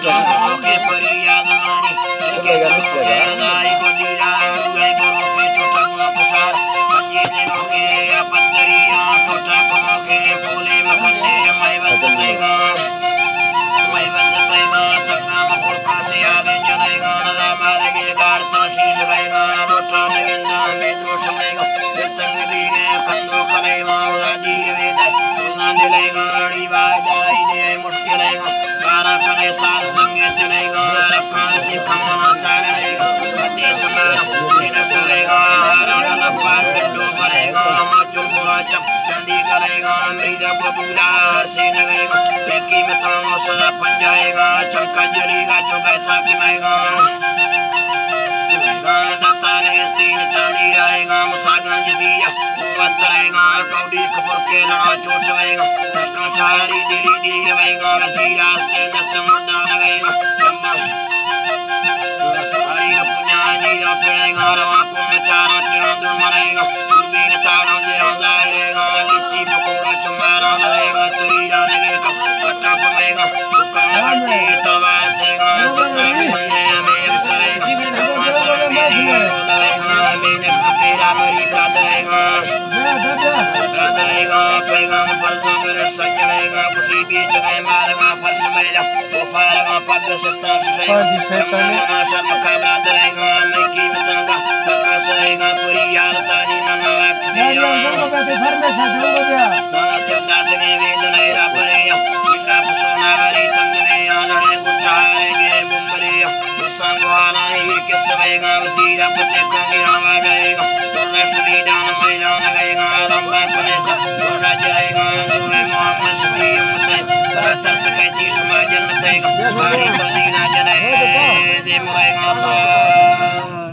के परिया जमानी के दाई को दीला गई बोलो के छोटा को कुसार पंजे दिनों के या पत्तरिया छोटा को के बोले मखने मैं बसतेगा तंगा मकुल पासे आवे जनेगा नला मारे के गाड़ तो शीश गएगा लोटा लगेगा बेदोष लेगा तंग दीने कंदो खले माउला दीर वेद ना दिलेगा अड़ी बाजाई दे मुश्किल है कारा करे साल संगे चलेगा रखान से कमाना चालेगा अति समार दिन सरेगा हरण लपाट पिंडो भरेगा माचुर बुरा चप चंदी करेगा मृदा बबूला से लगेगा लेकी बताओ सदा पंजाएगा चमका जलेगा जो कैसा किमेगा दत्ताने स्तीन चांदी रहेगा मुसागंज दिया वतरेगा कौड़ी कपूर के लड़ा चोटवेगा उसका सारी दिली दीर वेगा वसीरा के दस्त मुद्दा लगेगा हरी पुण्यानी अपनेगा रवा को चारा चना दो मरेगा दूरबीन ताड़ा जेरा जाएगा लिच्ची पकोड़ा चुमारा लगेगा तरीरा लगेगा कट्टा पवेगा दुकान हड्डी तलवार देगा सत्ता सुनने में सरेगा मासर मेरी लगेगा मेनस कपेरा मरी ब्रादरेगा पैगाम फर्जा मेरे सजनेगा खुशी बीत गए मारेगा फर्ज मेरा वो फारेगा पग सस्ता सेगा शर्म का ब्रादरेगा मैं की बताऊंगा बका सरेगा पूरी यार तानी मनवा किया सदा ने वेदना रा परेया मिटा सोना वाली तंग में आनड़े गुटारेगे मुंबरिया संगवाना ही किस वेगा वतीरा बचे कंगिरा वागेगा श्री डान मैदान गएगा लंबा कलेसा थोड़ा जरेगा दुरे मोहम्मद शफी उम्मत तरस कैती समाजन तेगा बाड़ी तो दीना जने दे मुरेगा